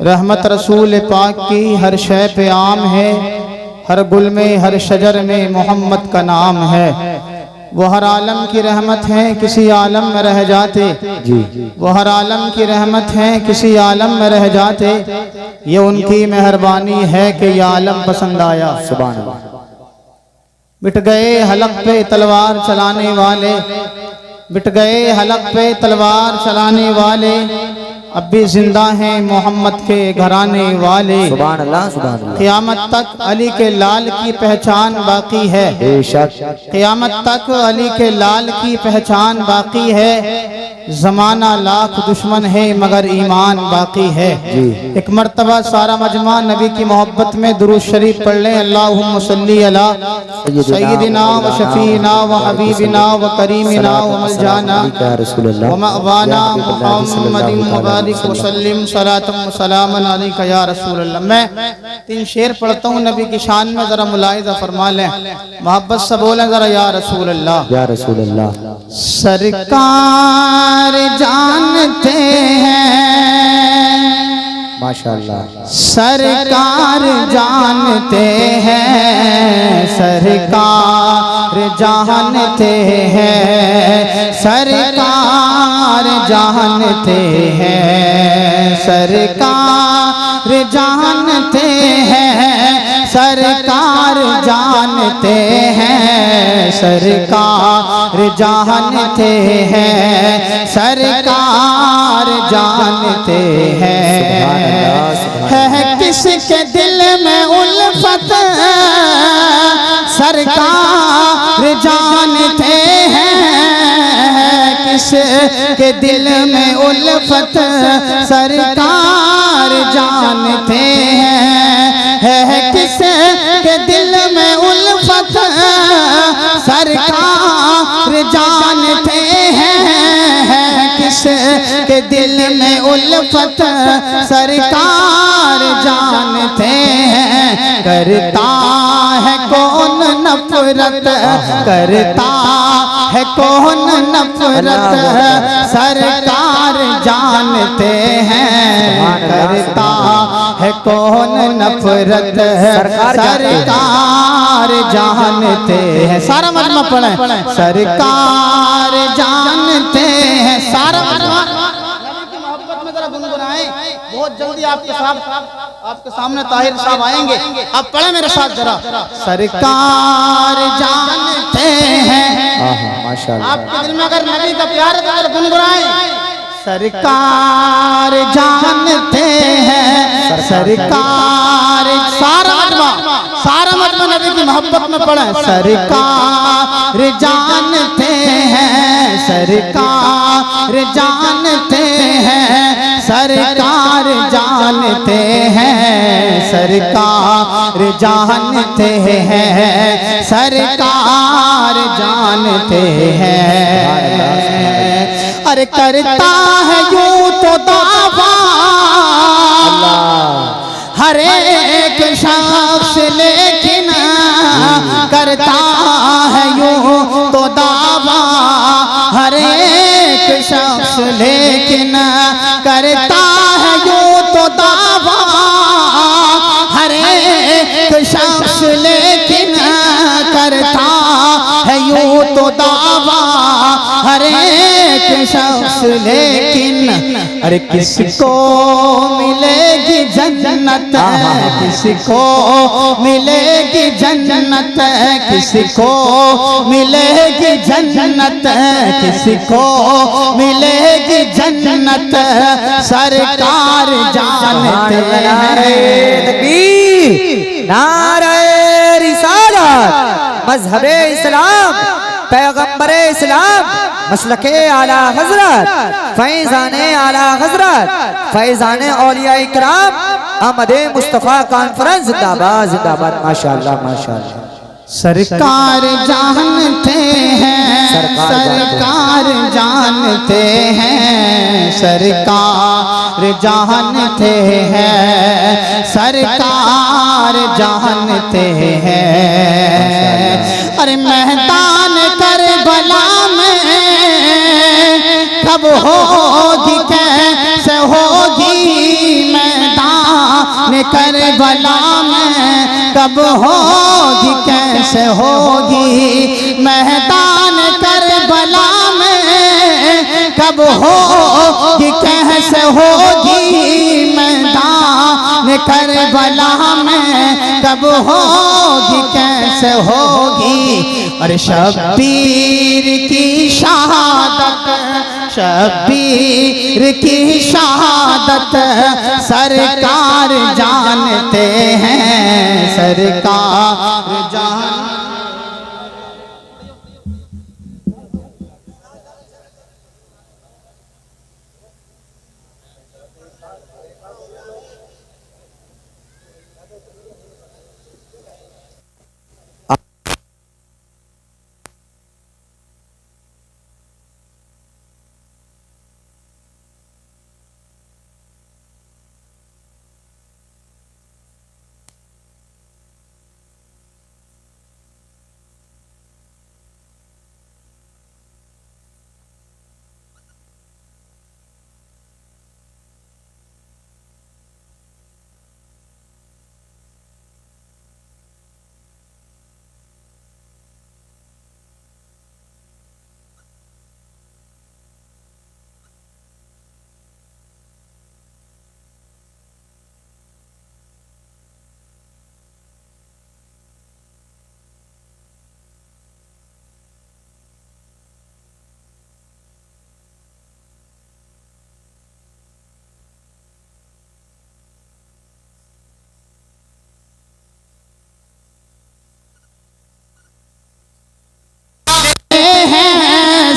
रहमत रसूल पाक की हर शय पे आम है, हर गुल में हर शजर में मोहम्मद का नाम है। वो हर आलम की रहमत है, किसी आलम में रह जाते जी। वो हर आलम की रहमत है, किसी आलम में रह जाते। ये उनकी मेहरबानी है कि ये आलम पसंद आया। सुभान अल्लाह। मिट गए हलक पे तलवार चलाने वाले, मिट गए हलक पे तलवार चलाने वाले, अब भी जिंदा हैं मोहम्मद के घराने वाले। सुभान अल्लाह, सुभान अल्लाह। क़यामत तक अली के लाल की पहचान बाकी है, बेशक क़यामत तक अली के लाल की पहचान बाकी है। ज़माना लाख दुश्मन है मगर ईमान बाकी है जी। एक मर्तबा सारा मजमा नबी की मोहब्बत में दुरूद शरीफ पढ़ लें। अल्लाहुम्मा सल्ली अला सय्यिदिना व शफीना व हबीबिना व करीमिना व मलजाना व मअवाना मुहम्मदिन मुबारक व सल्लिम सलातम व सलामन अलैका या रसूल अल्लाह। मैं 3 शेर पढ़ता हूँ नबी की शान में, जरा मुलाहिज़ा फरमा लें, मोहब्बत से बोलें जरा या रसूल अल्लाह, या रसूल अल्लाह। सरकार जानते हैं माशाअल्लाह, सरकार जानते हैं, सरकार जानते हैं, सरकार जानते हैं, सरकार जानते हैं, सरकार जानते हैं, सरकार जानते हैं, सरकार जानते हैं। है किसके दिल में उल्फत सरकार जानते हैं, किसके दिल में उल्फत सरकार जानते हैं। है किसके दिल में उल्फत सरकार जानते हैं, किसके दिल में उल्फत सरकार जानते हैं। करता है कौन नफरत, करता है कौन नफरत सरकार जानते हैं, करता है कौन नफरत सरकार जानते हैं। सारा मजमा पढ़े, सरकार जानते हैं, सारा मजमा मोहब्बत में जरा गुनगुनाएं। बहुत जल्दी आपके सामने ताहिर साहब आएंगे, आप पढ़े मेरे साथ जरा। सरकार जानते हैं, माशाअल्लाह। आपके दिल में अगर नबी का प्यार है तो गुनगुनाएं। सरकार जानते हैं, सरकार, सारा मजमा नबी की मोहब्बत में पढ़े। सरकार जानते हैं, सरकार जानते हैं, सरकार जानते हैं, सरकार जानते हैं, सरकार जानते हैं। अरे करता है यूं तो दावा हर एक शख्स, लेकिन करता है यूं तो दावा हर एक शख्स, लेकिन करता है यूं तो दावा हर एक शख्स, लेकिन करता है यूं तो दावा हर एक शख्स, लेकिन अरे किसको मिलेगी जन्नत, किसको मिलेगी जन्नत, किसको मिलेगी जन्नत, किसको मिलेगी जन्नत सरकार जानते हैं। तकबीर, नारे रिसालत, मजहबे इस्लाम, पैगंबरे इस्लाम, मसलके आला हजरत, फैजाने आला हजरत, फैजाने औलिया इकराम, अहमदे मुस्तफ़ा कॉन्फ्रेंस जिंदाबाद जिंदाबाद। माशाअल्लाह माशाअल्लाह। सरकार जानते हैं, सरकार जानते हैं, सरकार जानते हैं, सरकार जानते हैं। अरे मैदान करबला में कब होगी कैसे होगी मैदान करबला में कब होगी कैसे होगी, मैदान करबला में कब होगी कैसे होगी, मैदान करबला में कब होगी कैसे होगी। और शब्बीर की शहादत, शब्बीर की शहादत सरकार जानते हैं, सरकार जान।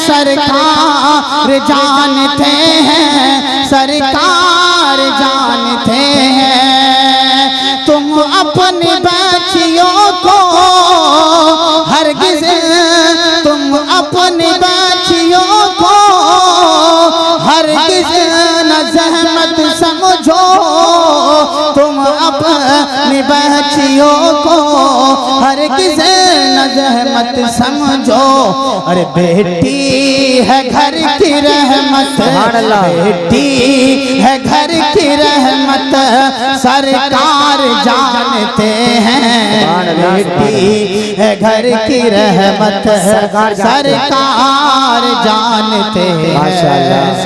सरकार जानते हैं, सरकार जानते हैं, तुम अपने बच्चियों को हरगिज़, तुम अपने बच्चियों को हरगिज़ न ज़हमत समझो, तुम अपनी बच्चियों को हरगिज़ न ज़हमत समझो। अरे बेटी है घर की रहमत, बेटी है घर की रहमत सरकार जानते हैं, बेटी है घर की रहमत सरकार जानते हैं,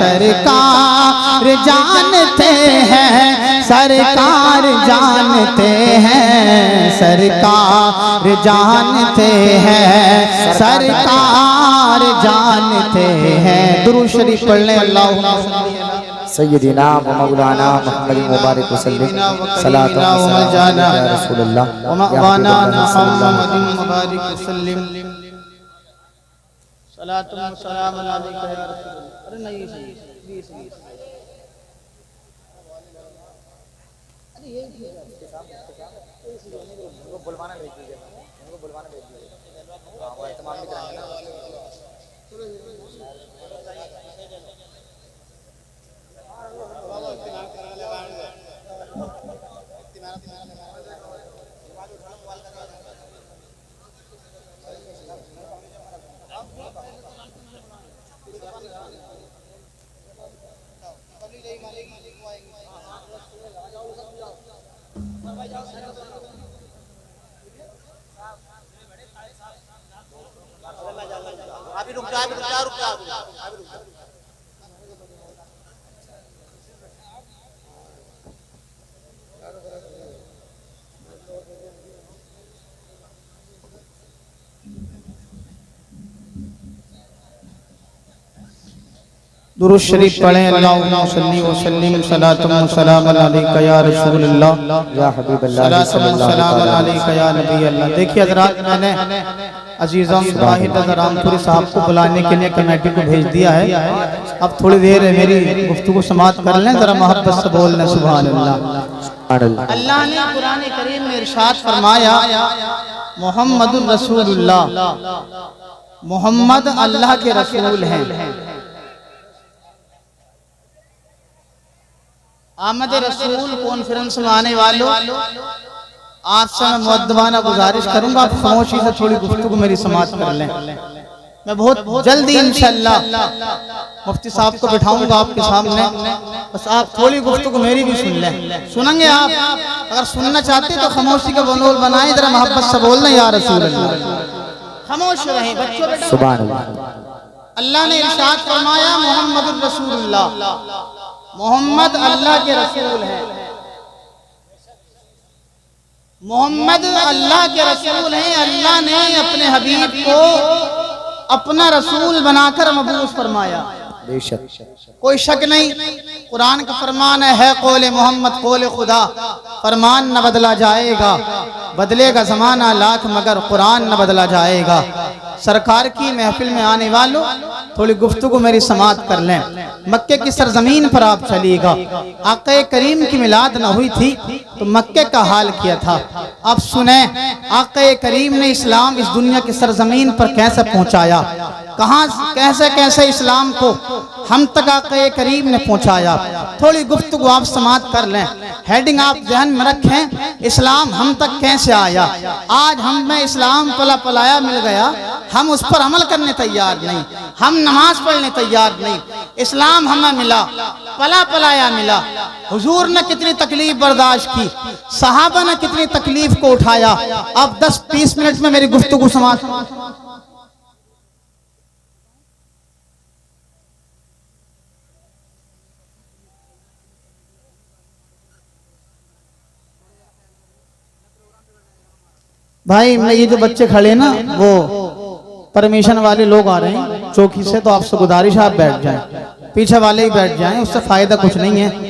सरकार जानते हैं, सरकार जानते हैं, सरकार जानते हैं, सरकार जानते हैं। दुरूद शरीफ पढ़ लें। अल्लाहुम्मा सय्यदिना व मौलाना मुहम्मद मुबारक वसल्लम सलातु व सलाम या रसूलुल्लाह व मौलाना मुहम्मद मुबारक वसल्लम सलातु व सलाम अलैका या रसूलुल्लाह। अरे नहीं बुलवाना भेज दीजिए, उनको बुलवाना भेज दीजिए, वो एहतमाम भी कराएंगे ना। अभी रुक जा, रुक जा। दुरूद शरीफ पढ़ें। अल्लाहुम्मा सल्ली व सल्लिम सलातु व सलाम अलैका या रसूलुल्लाह या हबीबल्लाह सलातु व सलाम अलैका या नबी अल्लाह। देखिए हज़रात, मैंने अजीज़म वाहिद रामपुरी साहब को बुलाने के लिए कमेटी को भेज दिया है। अब थोड़ी देर मेरी गुफ्तगू समाप्त कर लें, जरा मोहब्बत से बोलने सुभान अल्लाह। अल्लाह ने कुरान करीम में इरशाद फरमाया, मोहम्मदुर रसूलुल्लाह, मोहम्मद अल्लाह के रसूल हैं। आमद रसूल कॉन्फ्रेंस में आने वालों, आपसे मैं मुअद्दबाना गुजारिश करूंगा, आप खामोशी से थोड़ी गुफ्तगू मेरी समाप्त कर लें। मैं बहुत जल्दी इंशाअल्लाह मुफ्ती साहब को बिठाऊंगा आपके सामने, बस आप थोड़ी गुफ्तगू मेरी भी सुन लें। सुनेंगे आप? अगर सुनना चाहते तो खामोशी का बनोल बनाए, जरा मोहब्बत से बोलना या रसूल अल्लाह। खामोश रहें बच्चों बेटा। सुभान अल्लाह। अल्लाह ने इरशाद फरमाया मोहम्मद रसूलुल्लाह, मोहम्मद अल्लाह के रसूल हैं। मोहम्मद अल्लाह के रसूल हैं। अल्लाह ने अपने हबीब को अपना रसूल बनाकर मबूस फरमाया। बेशक कोई शक नहीं, कुरान का फरमान है कौले मोहम्मद कौले खुदा, फरमान न बदला जाएगा, बदलेगा जमाना लाख मगर कुरान न बदला जाएगा। सरकार की महफिल में आने वालों थोड़ी गुफ्तगू मेरी समात कर लें। मक्के की सरजमीन पर आप चलिएगा, आक़े करीम की मिलाद न हुई थी तो मक्के का हाल किया था। आप सुने आक़े करीम ने इस्लाम इस दुनिया की सरजमीन पर कैसे पहुंचाया, कहां कैसे कैसे इस्लाम को हम तक आक़े करीम ने पहुंचाया। थोड़ी गुफ्तगू आप समात कर लें, हेडिंग आप ध्यान में रखें, इस्लाम हम तक कैसे आया। आज हमें इस्लाम पला पलाया मिल गया, हम उस पर अमल करने तैयार नहीं, हम नमाज पढ़ने तैयार नहीं। इस्लाम हमें मिला, पला पलाया मिला। हुजूर ने कितनी तकलीफ बर्दाश्त की, सहाबा ने कितनी तकलीफ को उठाया। अब 10-20 मिनट में मेरी गुफ्तगू समाप्त। भाई मैं ये जो बच्चे खड़े ना वो परमिशन वाले लोग आ रहे हैं चौकी से, तो आपसे गुजारिश आप बैठ जाएं, पीछे वाले ही बैठ जाएं, उससे फायदा कुछ नहीं है।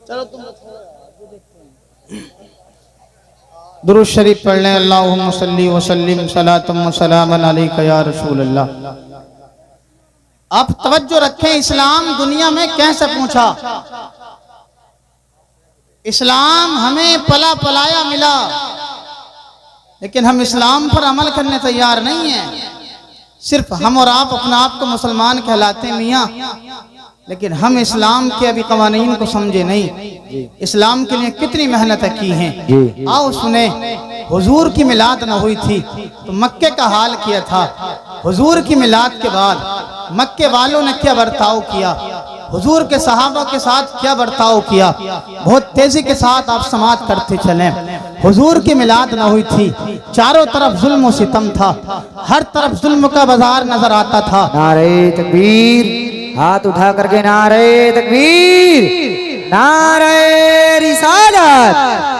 चलो तुम दुरूद शरीफ पढ़ लें। अल्लाहुम्मा सल्ली व सल्लिम सलातम व सलामन अलैका या रसूल अल्लाह। आप तवज्जो रखें, इस्लाम दुनिया में कैसे पहुंचा। इस्लाम हमें पला पलाया मिला, लेकिन हम इस्लाम पर अमल करने तैयार नहीं हैं। सिर्फ हम और आप अपना आप को मुसलमान कहलाते हैं मियाँ, लेकिन हम इस्लाम के अभी कवानीन को समझे नहीं। इस्लाम के लिए कितनी मेहनत की हैं। आओ सुने, हुजूर की मिलाद न हुई थी तो मक्के का हाल किया था। हुजूर की मिलाद के बाद मक्के वालों ने क्या बर्ताव किया, हुजूर के सहाबा के साथ क्या बर्ताव किया। बहुत तेजी के साथ आप समात करते चलें। हुजूर की मिलाद न हुई थी, चारों तरफ जुल्म और सितम था, हर तरफ जुल्म का बाजार नजर आता था। नारे तकबीर, हाथ उठा करके नारे तकबीर, नारे रिसालत,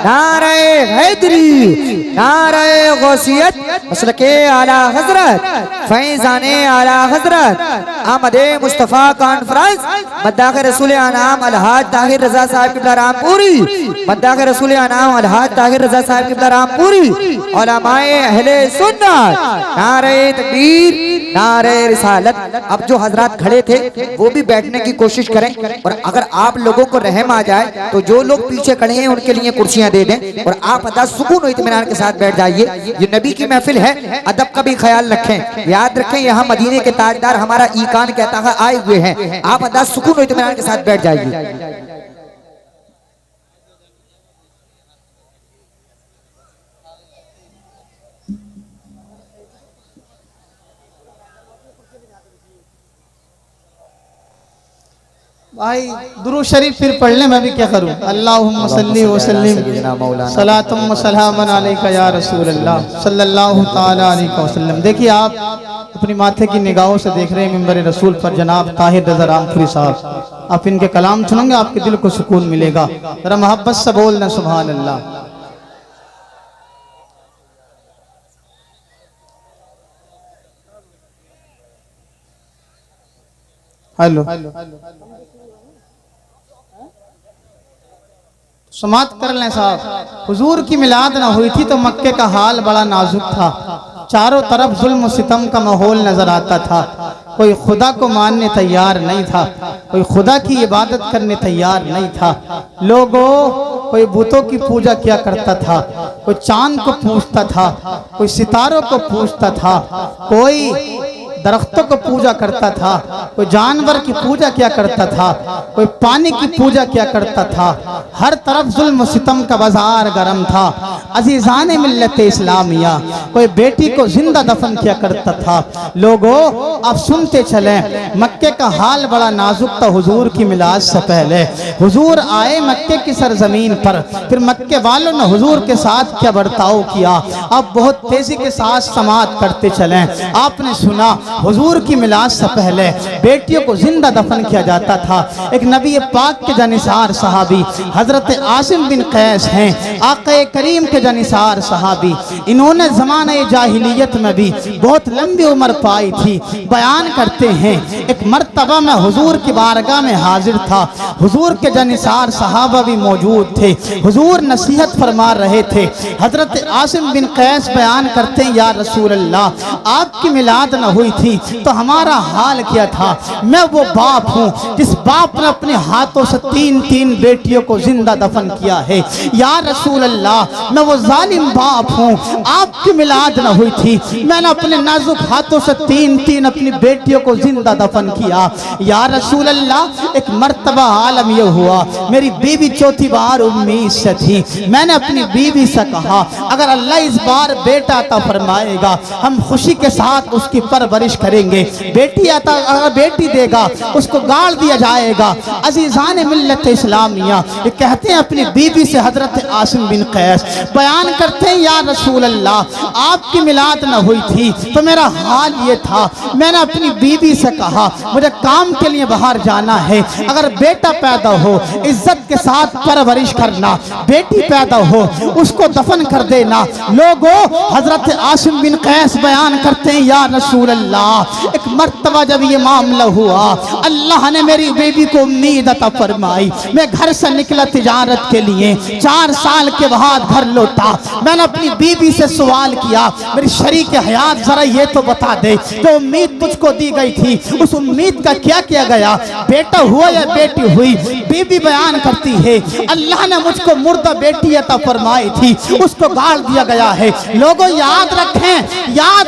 नारे हैदरी, नारे गौसियत, मसलके आला हजरत, फैजाने आला हजरत, आमदे मुस्तफ़ा कॉन्फ्रेंस, मद्दाक़ रसूल अनाम अलहाज ताहिर रजा साहब क़िबला रामपुरी, मद्दाक़ रसूल अनाम अलहाज ताहिर रजा साहब क़िबला रामपुरी, उलमाए अहले सुन्नत, नारे तकबीर, नारे रिसालत। अब जो हजरात खड़े थे वो भी बैठने की कोशिश करें, और अगर आप लोगों को रहम आ जाए तो जो लोग पीछे खड़े हैं उनके लिए कुर्सियां दे दें, और आप अदा सुकून और इत्मीनान के साथ बैठ जाइए। ये नबी की महफिल है, अदब का भी ख्याल रखें। याद रखें यहाँ मदीने के ताजदार हमारा ईकान कहता है आए हुए हैं। आप अदा सुकून और इत्मीनान के साथ बैठ जाइए। भाई दुरूद शरीफ फिर पढ़ ले, मैं भी क्या करूं। अल्लाहुम्मा सल्ली व सल्लिम सलातम व सलामन अलैका या रसूल अल्लाह सल्लल्लाहु तआला अलैहि वसल्लम। देखिए आप अपनी माथे की निगाहों से देख रहे हैं मिंबर रसूल पर जनाब ताहिर रज़ा रामपुरी साहब। आप इनके कलाम सुनेंगे आपके दिल को सुकून मिलेगा। जरा मोहब्बत से बोलना सुभान अल्लाह। हेलो, समाप्त कर लें साहब। हुजूर की मिलाद ना हुई थी तो मक्के का हाल बड़ा नाजुक था। चारों तरफ जुल्म सितम का माहौल नजर आता था। कोई खुदा को मानने तैयार नहीं था, कोई खुदा की इबादत करने तैयार नहीं था। लोगों, कोई बुतों की पूजा किया करता था, कोई चांद को पूजता था, कोई सितारों को पूजता था, कोई दरख्तों को पूजा करता था, कोई जानवर की पूजा किया करता था, कोई पानी की पूजा किया करता था। हर तरफ जुल्म सितम का बाजार गरम था। अजीजान मिल्लत इस्लामिया, कोई बेटी को जिंदा दफन किया करता था। लोगों, आप सुनते चले, मक्के का हाल बड़ा नाजुक था हुजूर की मिलाद से पहले। हुजूर आए मक्के की सरजमीन पर, फिर मक्के वालों ने हुजूर के साथ क्या बर्ताव किया। अब बहुत तेजी के साथ समाअत करते चले। आपने सुना हुजूर की मिलाद से पहले बेटियों को जिंदा दफन किया जाता था। एक नबी पाक के जनिसार सहाबी हजरत आसिम बिन कैस हैं, आक़ा करीम के जनिसार सहाबी। इन्होंने ज़माने जाहिलियत में भी बहुत लंबी उम्र पाई थी। बयान करते हैं, एक मर्तबा में हुजूर की बारगाह में हाजिर था। हुजूर के जनिसार सहाबा भी मौजूद थे। हुजूर नसीहत फरमा रहे थे। हजरत आसिम बिन कैस बयान करते हैं, या रसूल अल्लाह, आपकी मिलाद न हुई थी तो हमारा हाल क्या था। मैं वो बाप हूँ जिस बाप ने अपने हाथों से 3-3 बेटियों को जिंदा दफन किया है। या रसूल अल्लाह, मैं वो जालिम बाप हूँ, आपकी मिलाद न हुई थी, मैंने अपने नाजुक हाथों से 3-3 अपनी बेटियों को जिंदा दफन किया। या रसूल अल्लाह, एक मर्तबा आलम यह हुआ, मेरी बीवी चौथी बार उम्मीद से थी। मैंने अपनी बीवी से कहा, अगर अल्लाह इस बार बेटा अता फरमाएगा हम खुशी के साथ उसकी परवरिश करेंगे। बेटी अता, अगर बेटी देगा उसको गाड़ दिया जाएगा। अजीजान मिल्लत इस्लामिया, ये कहते हैं अपनी बीवी से हजरत आसिम बिन कैस बयान करते हैं, या रसूल अल्लाह, आपकी मिलाद न हुई थी तो मेरा हाल ये था। मैंने अपनी बीवी से कहा, मुझे काम के लिए बाहर जाना है, अगर बेटा पैदा हो इज्जत के साथ परवरिश करना, बेटी पैदा हो उसको दफन कर देना। लोगों, हजरत आसिम बिन कैस बयान करते हैं, या रसूल अल्लाह, एक मर्तबा जब ये मामला हुआ, अल्लाह ने मेरी बेबी को उम्मीद अता फरमाई। मैं घर से निकला तिजारत के लिए, 4 साल के बाद घर लौटा। मैंने अपनी बीबी से सवाल किया, मेरी शरीक हयात जरा ये तो बता दे, जो उम्मीद तुझको दी गई थी उस उम्मीद का क्या किया गया, बेटा हुआ या बेटी हुई। बीबी बयान करती है, अल्लाह ने मुझको मुर्दा बेटी अता फरमाई थी, उसको गाड़ दिया गया है। लोगों, याद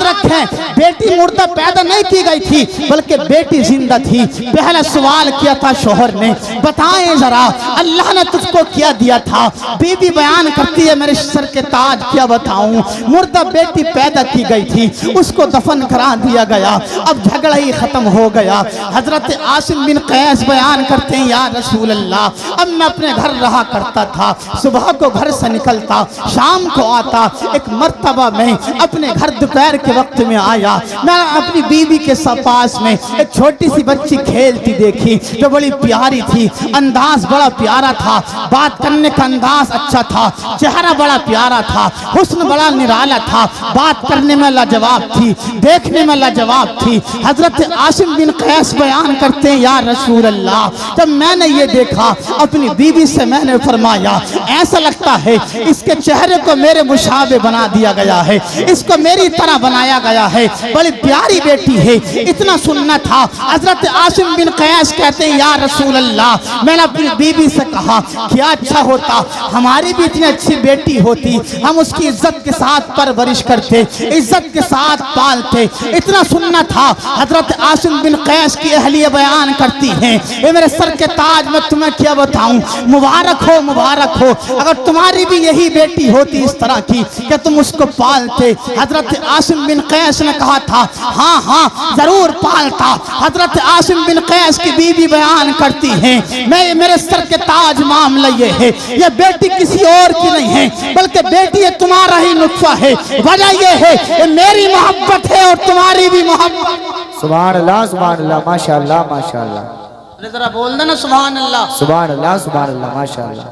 रखें, बेटी मुर्दा पैदा नहीं की गई थी बल्कि बेटी जिंदा थी। पहला सवाल किया था शोहर ने, बताएं जरा अल्लाह ने तुझको क्या दिया था। बीबी बयान करती है, मेरे सर के ताज क्या बताऊं, मुर्दा बेटी पैदा की गई थी, उसको दफन करा दिया गया, अब झगड़ा ही खत्म हो गया। हजरत आसिम बिन कैस बयान करते हैं, या रसूल अल्लाह, अब मैं अपने घर रहा करता था, सुबह को घर से निकलता, शाम को आता। एक मर्तबा में अपने घर दोपहर के वक्त में आया, मैं अपनी बीवी के पास में एक छोटी सी बच्ची खेलती देखी जो बड़ी प्यारी थी, अंदाज बड़ा प्यारा था, बात करने का अंदाज अच्छा था, चेहरा बड़ा प्यारा था, हुस्न बड़ा निराला था, बात करने में लाजवाब थी, देखने में लाजवाब थी। हजरत आसिम बिन कैस बयान करते हैं, या रसूल अल्लाह, जब मैंने ये देखा अपनी बीवी से मैंने फरमाया, ऐसा लगता है इसके चेहरे को मेरे मुशाबे बना दिया गया है, इसको मेरी तरह बनाया गया है, बड़ी प्यारी बेटी है। इतना सुनना था। हजरत आसिम बिन कैस कहते हैं, या रसूल अल्लाह, मैंने अपनी बीवी से कहा, क्या अच्छा होता हमारी भी इतनी अच्छी बेटी होती, हम उसकी इज्जत के साथ परवरिश करते, इज्जत के साथ पालते। इतना सुनना था। हजरत आसिम बिन कैस की अहलिया बयान करती हैं, ये मेरे सर के ताज, मैं तुम्हें क्या बताऊं, मुबारक हो, मुबारक हो, अगर तुम्हारी भी यही बेटी होती इस तरह की कि तुम उसको पालते। हजरत आसिम बिन कैस ने कहा था, हाँ हाँ जरूर पालता। हजरत आसिम बिन कैस की बीवी बयान करती हैं, मैं मेरे सर के ताज, मामला ये है, ये बेटी किसी और की नहीं है बल्कि बेटी ये तुम्हारा ही नुत्फा है। वजह ये है, ये मेरी मोहब्बत है और तुम्हारी भी मोहब्बत। सुभान अल्लाह, सुभान अल्लाह, माशाअल्लाह, माशाअल्लाह। जरा बोल देना सुभान अल्लाह, सुभान अल्लाह, सुभान अल्लाह, माशाअल्लाह।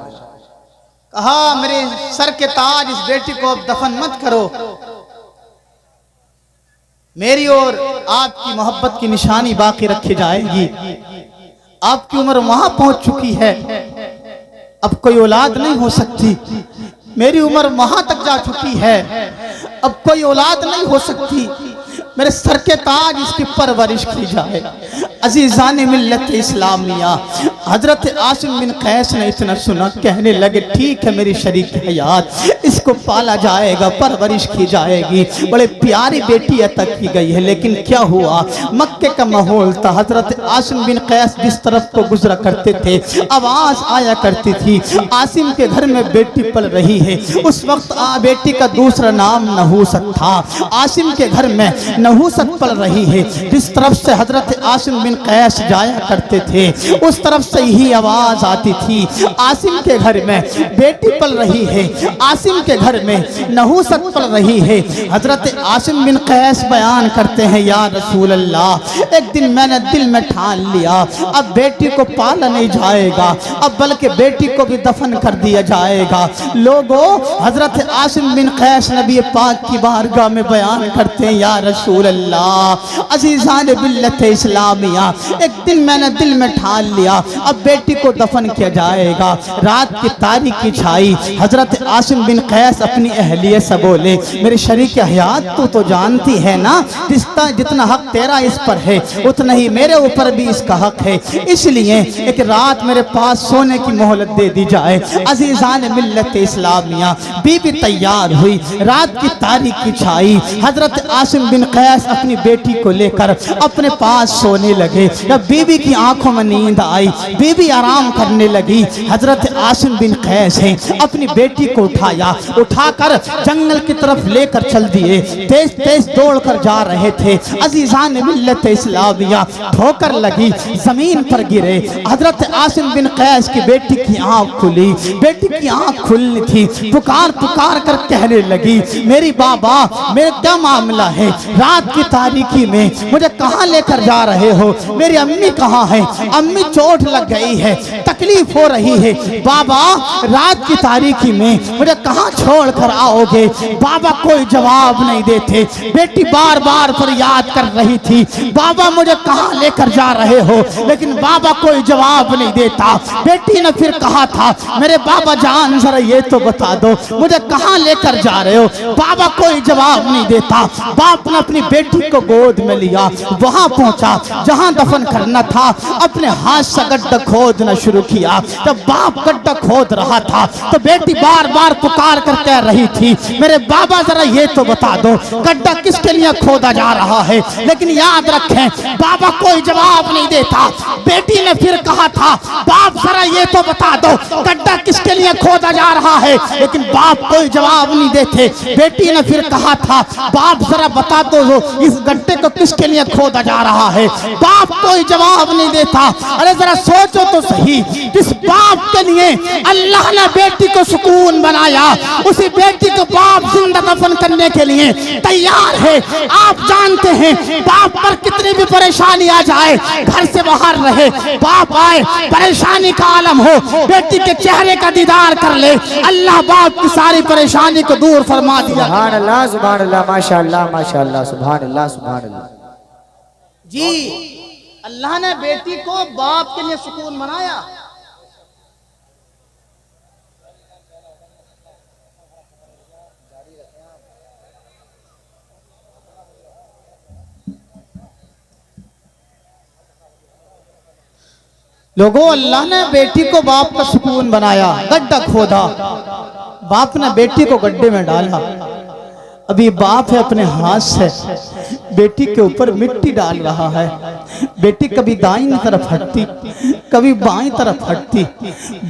कहा, मेरे सर के ताज, इस बेटी को अब दफन मत करो, मेरी और आपकी मोहब्बत की निशानी बाकी रखी जाएगी। आपकी उम्र वहां पहुंच चुकी है, अब कोई औलाद नहीं हो सकती, मेरी उम्र वहां तक जा चुकी है, अब कोई औलाद नहीं हो सकती, मेरे सर के ताज इसकी परवरिश की जाए। अजीज़ान मिल्लत इस्लामिया, हजरत आसिम बिन कैस ने इतना सुना, कहने लगे ठीक है मेरी शरीक हयात, इसको पाला जाएगा, परवरिश की जाएगी, बड़े प्यारी बेटी अता की गई है। लेकिन क्या हुआ, मक्के का माहौल था, हजरत आसिम बिन कैस जिस तरफ को गुजरा करते थे आवाज आया करती थी आसिम के घर में बेटी पल रही है। उस वक्त बेटी का दूसरा नाम नहूसत था, आसिम के घर में नहूसत पल रही है। जिस तरफ से हजरत आसिम बिन कैस जाया करते थे उस तरफ से ही आवाज आती थी आसिम के घर में बेटी पल रही है, आसिम के घर में नहूसत पल रही है। हजरत आसिम बिन कैस बयान करते हैं, या रसूल अल्लाह, एक दिन मैंने दिल में ठान लिया अब बेटी को पाला नहीं जाएगा, अब बल्कि बेटी को भी दफन कर दिया जाएगा। लोगों, हजरत आसिम बिन कैस नबी पाक की बारगाह में बयान करते हैं, या रसूल अल्लाह, अजीज़ान मिल्लत इस्लामिया, एक दिन मैंने दिल में ठान लिया अब बेटी को दफन किया जाएगा। रात की तारीकी छाई, हजरत आसिम बिन कैस अपनी अहलियत से बोले, मेरे शरीक हयात तू तो जानती है ना जितना हक तेरा इस पर है उतना ही मेरे ऊपर भी इसका हक है, इसलिए एक रात मेरे पास सोने की मोहलत दे दी जाए। अजीज़ान मिल्लत इस्लामिया, बीबी तैयार हुई, रात की तारीकी छाई, हजरत आसिम बिन कैस अपनी बेटी को लेकर अपने पास सोने लगे। जब बीबी की आंखों में नींद आई, बीबी आराम करने लगी, हजरत आसिम बिन कैस है अपनी बेटी को उठाकर जंगल की तरफ लेकर चल दिए, तेज तेज दौड़कर जा रहे थे। अजीज़ान मिल्लत इस्लामिया, ठोकर लगी, जमीन पर गिरे। हजरत आसिम बिन कैस की बेटी की आंख खुली, बेटी की आंख खुलनी थी, पुकार पुकार कर कहने लगी, मेरी बाबा मेरा क्या मामला है, रात की तारीकी में मुझे कहाँ लेकर जा रहे हो, मेरी अम्मी कहाँ है, अम्मी चोट लग गई है, तकलीफ हो रही है, बाबा रात की तारीकी में मुझे कहाँ छोड़ कर आओगे। बाबा कोई जवाब नहीं देते, बेटी बार बार फरियाद कर रही थी, बाबा मुझे कहाँ लेकर जा रहे हो, लेकिन बाबा कोई जवाब नहीं देता। बेटी ने फिर कहा था, मेरे बाबा जान जरा ये तो बता दो मुझे कहाँ लेकर जा रहे हो, बाबा कोई जवाब नहीं देता। बाप ने अपनी बेटी को गोद में लिया, वहां पहुंचा जहां दफन करना था, अपने हाथ से गड्ढा खोदना शुरू किया। जब बाप गड्ढा खोद रहा था तो बेटी बार बार पुकार कर कह रही थी, मेरे बाबा जरा ये तो बता दो गड्ढा किसके लिए खोदा जा रहा है, लेकिन याद रखें बाबा कोई जवाब नहीं देता। बेटी ने फिर कहा था, बाप जरा ये तो बता दो गड्ढा किसके लिए खोदा जा रहा है, लेकिन बाप कोई जवाब नहीं देते। बेटी ने फिर कहा था, बाप जरा बता दो इस गड्ढे को किसके लिए खोदा जा रहा है, बाप कोई जवाब नहीं देता। अरे जरा सोचो तो सही, जिस बाप के लिए अल्लाह ने बेटी को सुकून बनाया, उसी बेटी को बाप जिंदा दफन करने के लिए तैयार है। आप जानते हैं बाप पर कितनी भी परेशानी आ जाए, घर से बाहर रहे, बाप आए, परेशानी का आलम हो, बेटी के चेहरे का दीदार कर ले, अल्लाह बाप की सारी परेशानी को दूर फरमा दिया। सुभान अल्लाह, सुभान अल्लाह, माशाअल्लाह, माशाअल्लाह, सुभान अल्लाह, सुभान अल्लाह। जी, अल्लाह ने बेटी को बाप के लिए सुकून बनाया। लोगों, अल्लाह ने बेटी को बाप का सुकून बनाया, गड्ढा खोदा, बाप ने बेटी को गड्ढे में डाला। अभी बाप है अपने हाथ से बेटी के ऊपर मिट्टी डाल रहा है। बेटी कभी दाईं तरफ हटती, कभी बाईं तरफ हटती,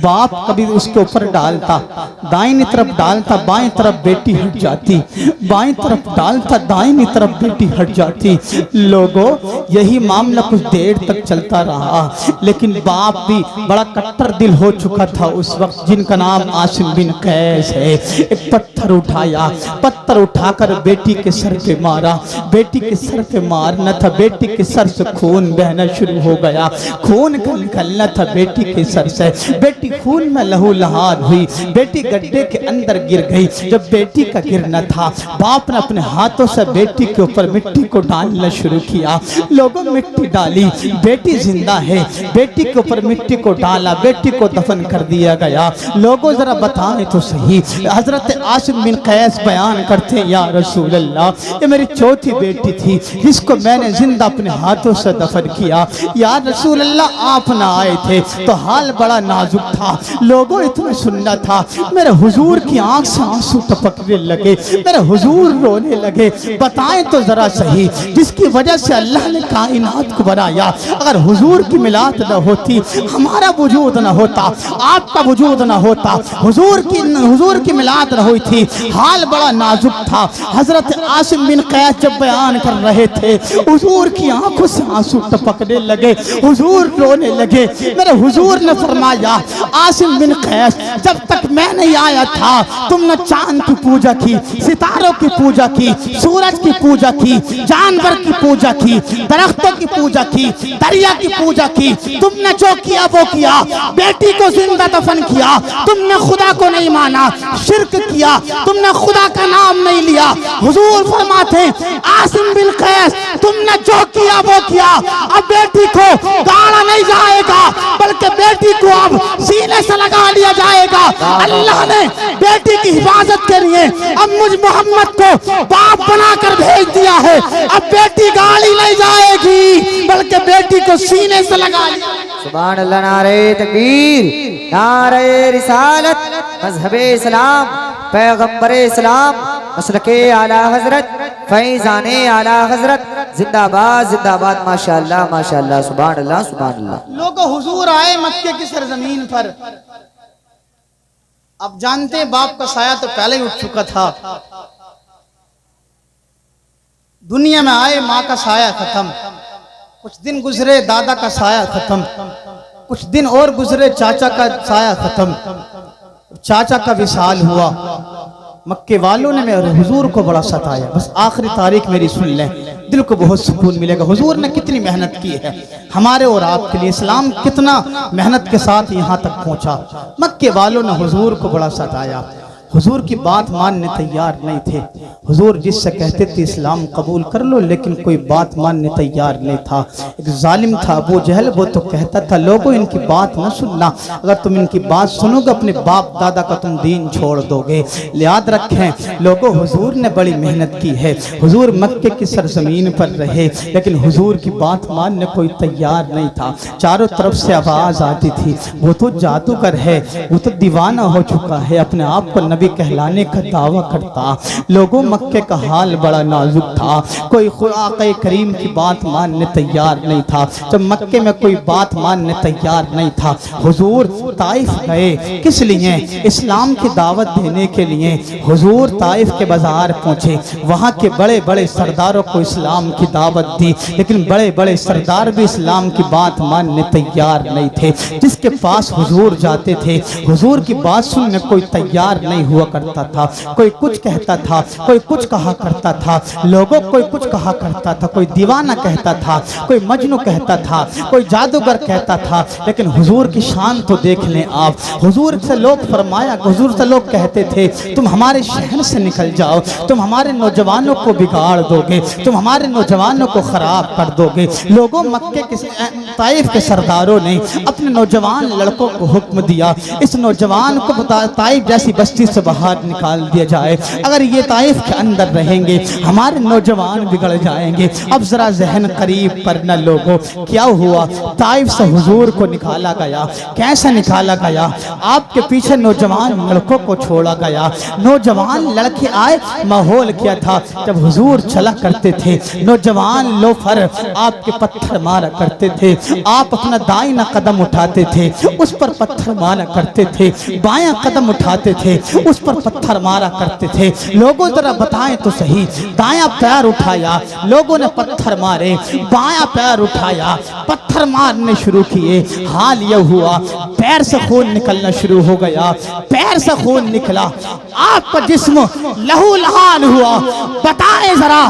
बाप कभी उसके ऊपर डालता, दाईं तरफ डालता, बाईं तरफ बेटी हट जाती, बाईं तरफ डालता, दाईं तरफ बेटी हट जाती। लोगों, यही मामला कुछ देर तक चलता रहा, लेकिन बाप भी बड़ा कट्टर दिल हो चुका था उस वक्त, जिनका नाम आसिम बिन कैस है। एक पत्थर उठाया, पत्थर उठाकर बेटी के सर पे मारा, बेटी के सर पे मारना था, बेटी के सर से खून बहना शुरू हो गया, खून निकलने निकलना था बेटी के सर से। बेटी खून में लहूलुहान हुई, बेटी गड्ढे के अंदर गिर गई। जब बेटी का गिरना था, बाप ने अपने हाथों से बेटी के ऊपर मिट्टी को डालना शुरू किया। लोगों मिट्टी डाली, बेटी जिंदा है, बेटी के ऊपर मिट्टी को डाला, बेटी को दफन कर दिया गया। लोगों जरा बताएं तो सही, हजरत आसिम बिन कैस बयान करते हैं, या रसूल अल्लाह, ये मेरी चौथी बेटी थी जिसको मैंने जिंदा अपने हाथों से दफन किया। या रसूल अल्लाह, आप ना आए थे तो हाल बड़ा नाजुक था। लोगों इतना सुनना था। मेरे हुजूर की आंख से आंसू टपकने लगे, मेरे हुजूर रोने लगे। बताएं तो जरा सही, जिसकी वजह से अल्लाह ने कायनात को बनाया, अगर हुजूर की मिलाद न होती, हमारा वजूद न होता, आपका वजूद न होता, हुजूर की मिलाद न हुई थी, हाल बड़ा नाजुक था। हजरत आसिम बिन कैस जब बयान कर रहे थे, हुजूर की आंखों से आंसू टपकने लगे, हुजूर रोने लगे। मेरे हुजूर ने फरमाया, आसिम बिन कैस, जब तक मैं नहीं आया था तुमने चांद की पूजा की, सितारों की पूजा की, सूरज की पूजा की, जानवर की पूजा की, दरख्तों की पूजा की, दरिया की पूजा की। तुमने जो किया वो किया, बेटी को जिंदा दफन किया। तुमने खुदा को नहीं माना, शिर्क किया, तुमने खुदा का नाम नहीं लिया। हुजूर फरमाते, आसिम बिन कैस, तुमने जो किया वो किया। अब बेटी को गाड़ा नहीं जाएगा, बल्कि बेटी को अब सीने से लगा लिया जाएगा। अल्लाह ने बेटी की हिफाजत के लिए अब मुझ मोहम्मद को बाप बनाकर भेज दिया है। अब बेटी गाड़ी नहीं जाएगी, बल्कि बेटी को सीने से लगा लिया। सुभान अल्लाह, नारे तकबीर, नारे रिसालत, मजहबे इस्लाम, पैगंबरे इस्लाम, मसलके आला हजरत, फैजाने आला हजरत, जिंदाबाद जिंदाबाद, माशाअल्लाह माशाअल्लाह, सुभान अल्लाह सुभान अल्लाह। लोगों हुजूर आए मक्के की सरजमीन पर। अब जानते हैं बाप का साया तो पहले ही उठ चुका था। दुनिया में आए माँ का साया खत्म, कुछ दिन गुजरे दादा का साया खत्म, कुछ दिन और गुजरे चाचा का साया खत्म। चाचा का विसाल हुआ, मक्के वालों ने मेरे हुजूर को बड़ा सताया। बस आखिरी तारीख मेरी सुन लें, दिल को बहुत सुकून मिलेगा। हुजूर ने कितनी मेहनत की है हमारे और आपके लिए, इस्लाम कितना मेहनत के साथ यहाँ तक पहुँचा। मक्के वालों ने हुजूर को बड़ा सताया, हुजूर की बात मानने तैयार नहीं थे। हुजूर जिससे कहते थे इस्लाम कबूल कर लो, लेकिन कोई बात मानने तैयार नहीं था। एक जालिम था अबू जहल, वो तो कहता था लोगों इनकी बात न सुनना, अगर तुम इनकी बात सुनोगे अपने बाप दादा का तुम दीन छोड़ दोगे। याद रखें लोगों, हुजूर ने बड़ी मेहनत की है। हुजूर मक्के की सरजमीन पर रहे, लेकिन हुजूर की बात मानने कोई तैयार नहीं था। चारों तरफ से आवाज आती थी, वो तो जादूगर है, वो तो दीवाना हो चुका है, अपने आप को नबी कहलाने का दावा करता। लोगों मक्के का हाल बड़ा नाजुक था, कोई खुदा करीम की बात मानने तैयार नहीं था। जब मक्के में कोई बात मानने तैयार नहीं था, हुजूर ताइफ गए। किस लिए? इस्लाम की दावत देने के लिए। हुजूर ताइफ के बाजार पहुंचे, वहां के बड़े बड़े सरदारों को इस्लाम की दावत दी, लेकिन बड़े बड़े सरदार भी इस्लाम की बात मानने तैयार नहीं थे। जिसके पास हुजूर जाते थे, हुजूर की बात सुनने कोई तैयार नहीं हुआ करता था। कोई कुछ कहता था, कोई कुछ कहा करता था। लोगों कोई कुछ कहा करता था, कोई दीवाना कहता था, कोई मजनू कहता था, कोई जादूगर कहता था। लेकिन हुजूर की शान तो देख लें आप। हुजूर से लोग फरमाया, हुजूर से लोग कहते थे तुम हमारे शहर से निकल जाओ, तुम हमारे नौजवानों को बिगाड़ दोगे, तुम हमारे नौजवानों को खराब कर दोगे। लोगों मक्के के ताइफ के सरदारों ने अपने नौजवान लड़कों को हुक्म दिया, इस नौजवान को ताइफ जैसी बस्ती से बाहर निकाल दिया जाए। अगर ये ताइफ के अंदर रहेंगे हमारे नौजवान बिगड़ जाएंगे। अब जरा जहन करीब पर न लोगों, क्या हुआ? ताइफ से हुजूर को निकाला गया। कैसे निकाला गया? आपके पीछे नौजवान लड़कों को छोड़ा गया। नौजवान लड़के आए, माहौल क्या था? जब हुजूर चला करते थे, नौजवान लोफर आपके पत्थर मारा करते थे। आप अपना दाहिना कदम उठाते थे, उस पर पत्थर मारा करते थे, बायां कदम उठाते थे, उस पर पत्थर मारा करते थे। लोगों जरा बताएं तो सही, दायां पैर उठाया, लोगों ने पत्थर मारे, बायां पैर उठाया, पत्थर मारने शुरू किए। हाल यह हुआ, पैर से खून निकलना शुरू हो गया। पैर से खून निकला, आपका जिस्म लहूलुहान हुआ। बताएं जरा,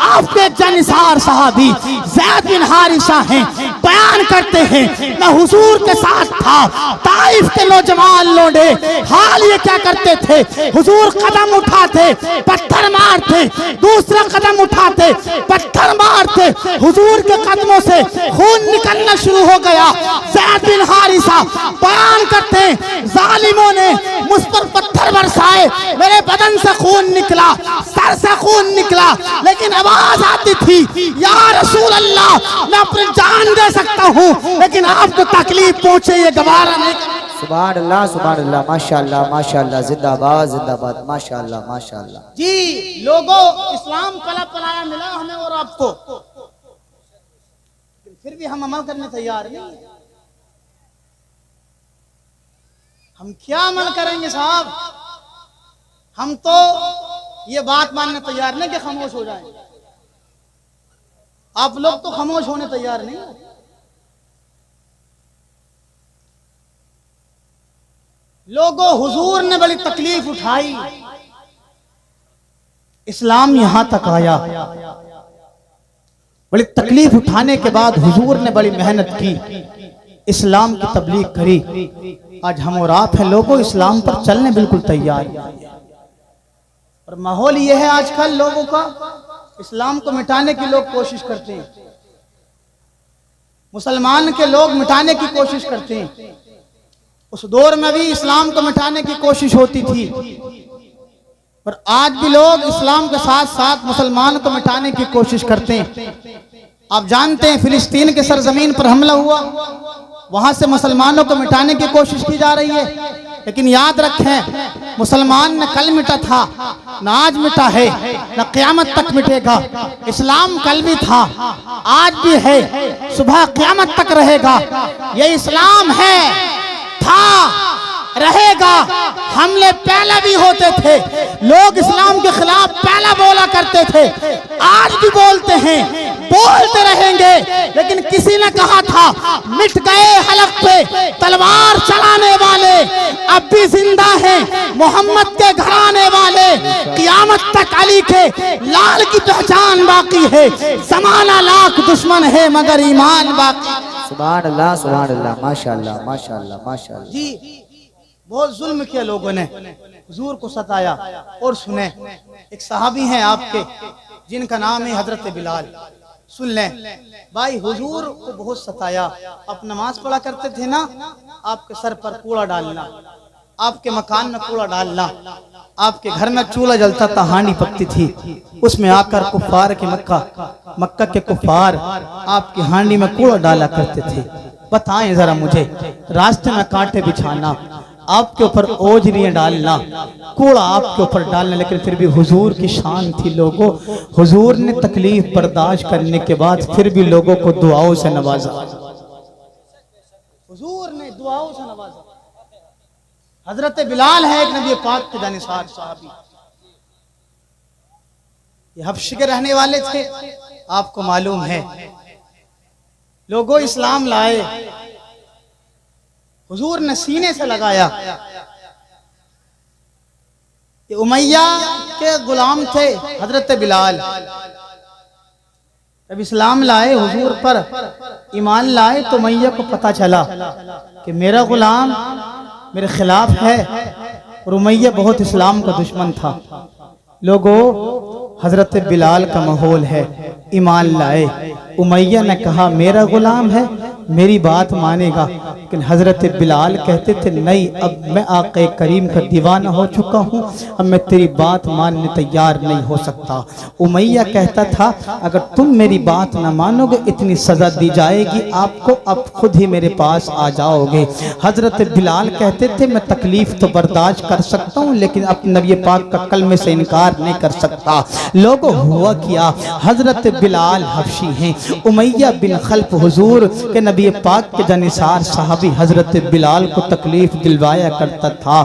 आपके जनिसार साहबी ज़ैद बिन हारिसा हैं, बयान करते हैं, मैं हुजूर के साथ था, ताइफ के नौजवान लोंडे हाल ये क्या करते थे, हुजूर कदम उठाते पत्थर मारते, दूसरा कदम उठाते पत्थर मारते, हुजूर के कदमों से खून निकलना शुरू हो गया। ज़ैद बिन हारिसा बयान करते हैं, जालिमों ने मुझ पर पत्थर बरसाए, मेरे बदन से खून निकला, सर से खून निकला, लेकिन आवाज आती थी, या रसूल अल्लाह मैं अपनी जान दे सकता हूँ, लेकिन आपको तकलीफ पहुंचे ये गवारा नहीं। सुभान अल्लाह, माशाअल्लाह माशाअल्लाह, जिंदाबाद जिंदाबाद, माशाअल्लाह माशाअल्लाह। जी लोगों, इस्लाम पला पलाया मिला हमें और आपको, फिर भी हम अमल करने तैयार नहीं। हम क्या अमल करेंगे साहब? हम तो ये बात मानने तैयार नहीं कि खामोश हो जाए। आप लोग तो खामोश होने तैयार नहीं। लोगों, हुजूर ने बड़ी तकलीफ उठाई, इस्लाम यहां तक आया। बड़ी तकलीफ उठाने के बाद हुजूर ने बड़ी मेहनत की, इस्लाम की तबलीग करी। आज हम और आप हैं लोगों, इस्लाम पर चलने बिल्कुल तैयार। और माहौल यह है आजकल लोगों का, इस्लाम को मिटाने की लोग कोशिश करते हैं, मुसलमान के लोग मिटाने की कोशिश करते हैं। उस दौर में भी इस्लाम को मिटाने की कोशिश होती थी, और आज भी लोग इस्लाम के साथ साथ मुसलमान को मिटाने की कोशिश करते हैं। आप जानते हैं फिलिस्तीन के सरजमीन पर हमला हुआ, वहां से मुसलमानों को मिटाने की कोशिश की जा रही है, लेकिन याद रखें मुसलमान ने कल मिटा था, न आज मिटा है, न क़यामत तक मिटेगा। इस्लाम कल भी था, आज भी है, सुबह क़यामत तक रहेगा। ये इस्लाम है, था, रहेगा। हमले पहले भी होते थे, लोग इस्लाम के खिलाफ पहले बोला करते थे, आज भी बोलते हैं, बोलते रहेंगे। लेकिन किसी ने कहा था, मिट गए हलक पे तलवार चलाने वाले, अब भी जिंदा हैं मोहम्मद के घराने वाले। क़यामत तक अली के लाल की पहचान बाकी है, ज़माना लाख दुश्मन है मगर ईमान बाकी। सुभान अल्लाह, माशाअल्लाह माशाअल्लाह माशाअल्लाह। जी बहुत जुल्म किया लोगों ने, हुजूर को सताया। और सुने, एक सहाबी हैं आपके जिनका नाम है हजरत बिलाल, सुन लें भाई, हुजूर को बहुत सताया। आप नमाज पढ़ा करते थे ना, आपके सर पर कूड़ा डालना, आपके मकान में कूड़ा डालना, आपके घर में चूल्हा जलता था, हांडी पकती थी, उसमें आकर कुफार के मक्का के कुफार आपकी हांडी में कूड़ा डाला करते थे। बताएं जरा मुझे, रास्ते में कांटे बिछाना, आपके ऊपर ओझरियां डालना, कूड़ा आपके ऊपर डालना, लेकिन फिर भी हुजूर की शान थी लोगों। हुजूर ने तकलीफ बर्दाश्त करने के बाद फिर भी लोगों को दुआओं से नवाजा। हुजूर ने दुआओं से नवाजा। हजरत बिलाल है एक नबी पाक के जानिसार साहबी, ये हब्श के रहने वाले थे, आपको मालूम है। लोगों, इस्लाम लाए, हुजूर ने सीने से लगाया। ये उमैया के गुलाम थे हजरत बिलाल, जब इस्लाम लाए, हुजूर पर ईमान लाए, तो उमैया को पता चला कि मेरा गुलाम मेरे खिलाफ है, और उमैया बहुत इस्लाम का दुश्मन था। लोगों, हजरत बिलाल का माहौल है, ईमान लाए। उमैया ने कहा मेरा गुलाम है, मेरी बात मानेगा, लेकिन हजरत बिलाल कहते थे नहीं, अब मैं आक़े करीम का दीवाना हो चुका हूँ, अब मैं तेरी बात मानने तैयार नहीं हो सकता। उमैया कहता था अगर तुम मेरी बात न मानोगे इतनी सज़ा दी जाएगी आपको, अब खुद ही मेरे पास आ जाओगे। हजरत बिलाल कहते थे मैं तकलीफ तो बर्दाश्त कर सकता हूँ, लेकिन अपने नबी पाक का कलमे से इनकार नहीं कर सकता। लोगों, हुआ क्या, हजरत बिलाल हबशी हैं, उमैया बिन खल्फ हुजूर के नबी पाक के जानिसार साहबी हजरत बिलाल को तकलीफ दिलवाया करता था।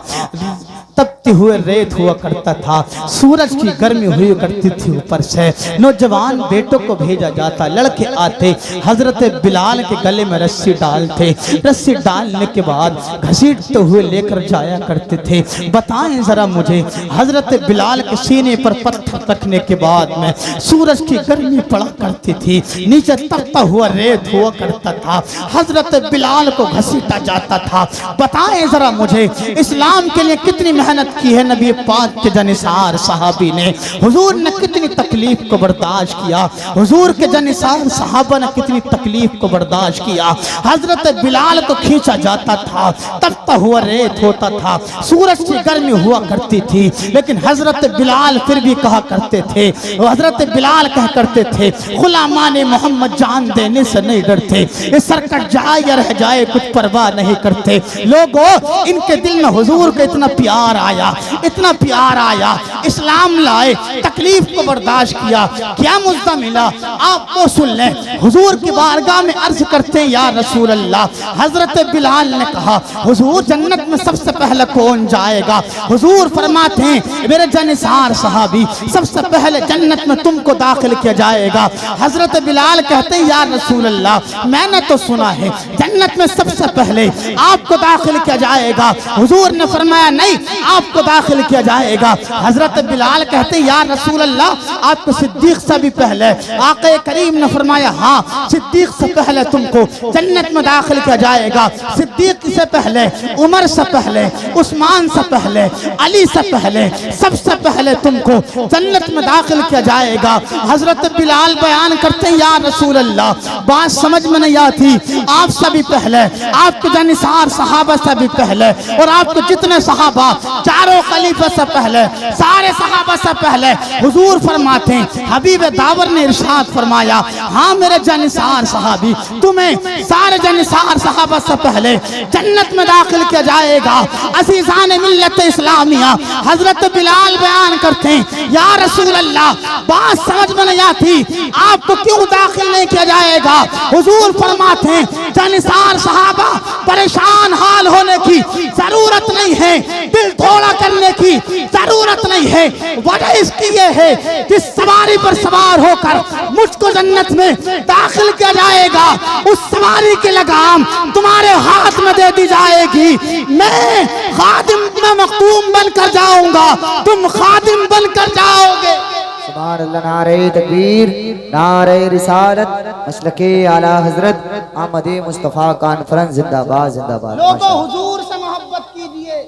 तब हुए रेत हुआ करता था, सूरज की गर्मी हुई करती थी ऊपर से। नौजवान बेटों को भेजा जाता, लड़के आते हजरत बिलाल के गले में रस्सी डालते, रस्सी डालने के बाद घसीटते हुए लेकर जाया करते थे। बताएं जरा मुझे, हजरत बिलाल के सीने पर पत्थर रखने के बाद में सूरज की गर्मी पड़ा करती थी, नीचे तपता हुआ रेत हुआ करता था, हजरत बिलाल को घसीटा जाता था। बताएं जरा मुझे, इस्लाम के लिए कितनी मेहनत की है नबी पाक के जनिसार सहाबी ने, हुजूर ने कितनी तकलीफ को बर्दाश्त किया, हुजूर के जनिसार सहाबा ने कितनी तकलीफ को बर्दाश्त किया। हजरत बिलाल को खींचा जाता था, तपता हुआ रेत होता था, सूरज की गर्मी हुआ करती थी, लेकिन हजरत बिलाल फिर भी कहा करते थे, हजरत बिलाल कहा करते थे, गुलामाने मोहम्मद जान देने से नहीं डरते, ये सरकट जाए या रह जाए कुछ परवाह नहीं करते। लोगों, इनके दिल में हुजूर का इतना प्यार आया, इतना प्यार आया, इस्लाम लाए, तकलीफ को बर्दाश्त किया, क्या मुद्दा मिला आप वो सुन लें। हुजूर की बारगाह में अर्ज करते हैं, या रसूल अल्लाह, हजरत बिलाल ने कहा, हुजूर जन्नत में सबसे पहले कौन जाएगा? हुजूर फरमाते हैं, मेरे जनिसार सहाबी, सबसे पहले जन्नत में तुमको दाखिल किया जाएगा। हजरत बिलाल कहते हैं, या रसूल अल्लाह, मैंने तो सुना है जन्नत में सबसे पहले आपको दाखिल किया जाएगा। हुजूर ने फरमाया, नहीं, आपको दाखिल किया जाएगा। हजरत बिलाल कहते हैं, या रसूल अल्लाह, आपको सिद्दीक से भी पहले। आक़ा करीम ने फरमाया, हाँ, सिद्दीक से पहले तुमको जन्नत में दाखिल किया जाएगा। सिद्दीक से पहले, उमर से पहले, उस्मान से पहले, अली से पहले, सबसे पहले तुमको जन्नत में दाखिल किया जाएगा। हजरत बिलाल बयान करते हैं, या रसूल अल्लाह, बात समझ में नहीं आती, आपसे भी पहले, आपके जनिसार सहाबा से भी पहले, और आपके जितने सहाबा, चारों खलीफा से पहले, सारे सहाबा से पहले। हुजूर फरमाते हैं, हबीब दावर ने इरशाद फरमाया, हाँ मेरे जनिसार सहाबी, तुम्हें सारे जनिसार सहाबा से पहले जन्नत में दाखिल किया जाएगा। अज़ीज़ान मिल्लत इस्लामिया, हजरत बिलाल बयान करते हैं, या रसूल अल्लाह, बात समझ में नहीं आती, आपको क्यों दाखिल नहीं किया जाएगा? हुजूर फरमाते हैं, जनिसार सहाबा परेशान हाल होने की जरूरत नहीं है, दिल थोड़ा करने की जरूरत नहीं है। वजह इसकी ये है कि सवारी पर सवार होकर मुझको जन्नत में दाखिल किया जाएगा, उस सवारी की लगाम तुम्हारे हाथ में दे दी जाएगी, मैं खादिम में मखदूम बनकर जाऊंगा, तुम खादिम बनकर जाओगे। सुभान अल्लाह, नारे तकबीर, नारे रिसालत, मसलके आला हजरत अहमद मुस्तफ़ा कॉन्फ्रेंस जिंदाबाद जिंदाबाद। लोगों, हुजूर से मोहब्बत कीजिए।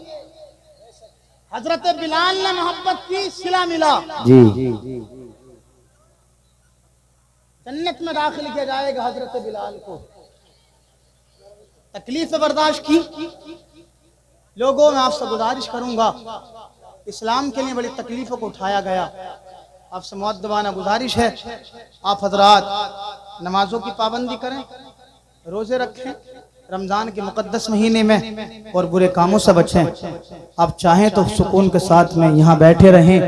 हजरत बिलाल ने मोहब्बत की, सिला मिला जी। जन्नत में दाखिल किया जाएगा हजरत बिलाल को। तकलीफ बर्दाश्त की। लोगों, मैं आपसे गुजारिश करूंगा, इस्लाम के लिए बड़ी तकलीफों को उठाया गया, आपसे मुअद्दबाना गुजारिश है, आप हजरात नमाजों की पाबंदी करें, रोजे रखें रमजान के मुकद्दस महीने में, और बुरे कामों से बचें। आप चाहें तो सुकून के साथ में यहाँ बैठे रहें,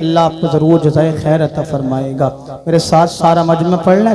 अल्लाह आपको जरूर जज़ाए खैर अता फरमाएगा। मेरे साथ सारा मजमा पढ़ लें।